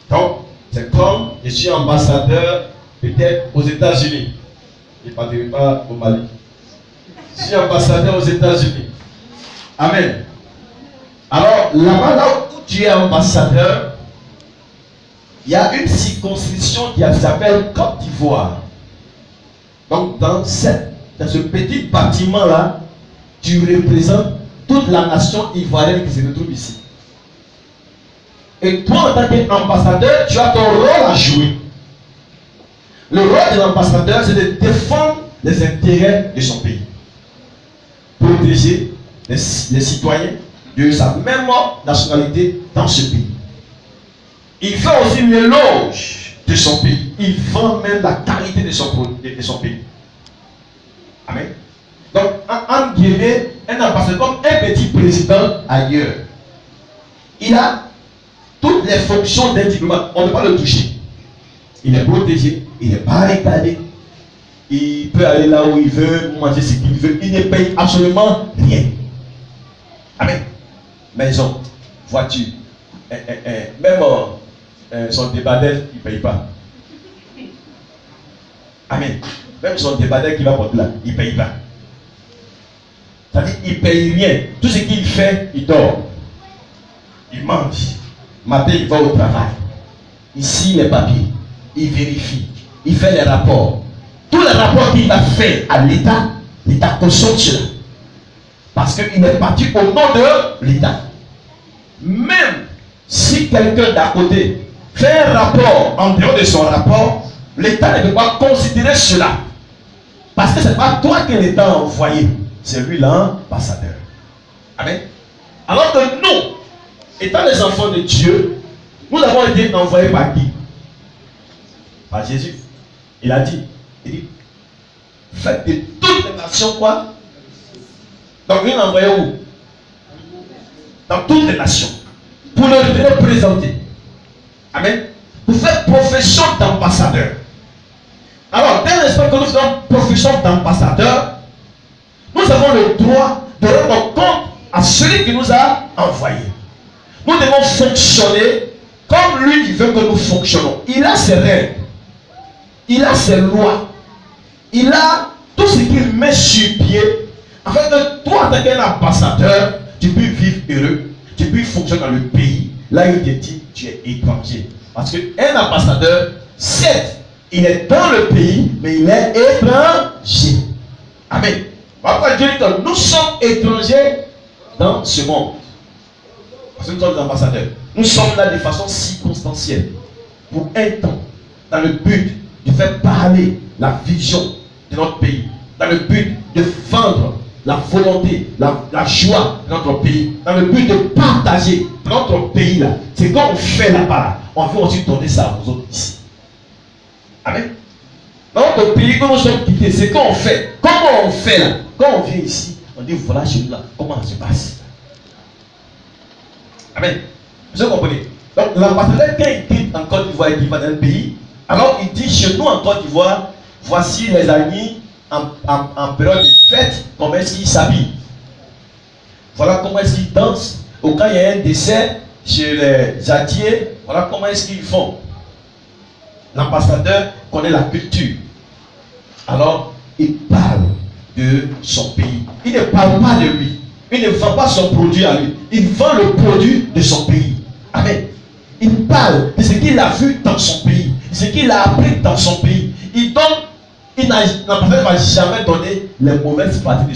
Donc, c'est comme je suis ambassadeur peut-être aux États-Unis. Je ne partirai pas au Mali. Je suis ambassadeur aux États-Unis. Amen. Alors, là-bas, là où tu es ambassadeur, il y a une circonscription qui s'appelle Côte d'Ivoire. Donc, dans ce petit bâtiment-là, tu représentes toute la nation ivoirienne qui se retrouve ici. Et toi, en tant qu'ambassadeur, tu as ton rôle à jouer. Le rôle de l'ambassadeur, c'est de défendre les intérêts de son pays. Protéger les citoyens de sa même nationalité dans ce pays. Il fait aussi l'éloge de son pays. Il vend même la qualité de son pays. Amen. Donc, en guillemets, un ambassadeur comme un petit président ailleurs. Il a toutes les fonctions d'un diplomate. On ne peut pas le toucher. Il est protégé, il n'est pas retardé. Il peut aller là où il veut, manger ce qu'il veut. Il ne paye absolument rien. Amen. Maison, voiture, même son débardeur, il ne paye pas. Amen. Même son débardeur qui va porter là, il ne paye pas. C'est-à-dire qu'il ne paye rien. Tout ce qu'il fait, il dort. Il mange. Matin, il va au travail. Ici, les papiers. Il vérifie. Il fait les rapports. Tous les rapports qu'il va faire à l'État, l'État consomme cela. Parce qu'il est parti au nom de l'État. Même si quelqu'un d'à côté fait un rapport en dehors de son rapport, l'État ne peut pas considérer cela. Parce que ce n'est pas toi que l'État a envoyé. C'est lui l'ambassadeur. Amen. Alors que nous, étant les enfants de Dieu, nous avons été envoyés par qui? Par Jésus. Il a dit, faites de toutes les nations quoi? Donc il l'a envoyé où? Dans toutes les nations. Pour le représenter. Amen. Pour faire profession d'ambassadeur. Alors, dès l'instant que nous faisons profession d'ambassadeur, nous avons le droit de rendre compte à celui qui nous a envoyés. Nous devons fonctionner comme lui, il veut que nous fonctionnons. Il a ses règles. Il a ses lois. Il a tout ce qu'il met sur pied afin que toi, en tant qu'ambassadeur, tu puisses vivre heureux, tu puisses fonctionner dans le pays. Là, il te dit, tu es étranger. Parce qu'un ambassadeur, certes, il est dans le pays, mais il est étranger. Amen. Pourquoi Dieu dit que nous sommes étrangers dans ce monde? Parce que nous sommes des ambassadeurs. Nous sommes là de façon circonstancielle. Pour un temps. Dans le but de faire parler la vision de notre pays. Dans le but de vendre la volonté, la joie de notre pays. Dans le but de partager notre pays là. C'est quand on fait là-bas. On veut aussi donner ça aux autres ici. Amen. Dans notre pays, quand nous sommes quittés, c'est quand on fait. Comment on fait là? Quand on vient ici, on dit voilà chez nous là, comment ça se passe? Amen. Vous comprenez? Donc l'ambassadeur, quand il quitte en Côte d'Ivoire et qu'il va dans un pays, alors il dit chez nous en Côte d'Ivoire, voici les amis en période de fête, comment est-ce qu'ils s'habillent. Voilà comment est-ce qu'ils dansent. Ou quand il y a un décès chez les Adiers, voilà comment est-ce qu'ils font. L'ambassadeur connaît la culture. Alors, il parle de son pays. Il ne parle pas de lui. Il ne vend pas son produit à lui. Il vend le produit de son pays. Amen. Il parle de ce qu'il a vu dans son pays. De ce qu'il a appris dans son pays. Il donne, il n'a jamais donné les mauvaises parties de son pays.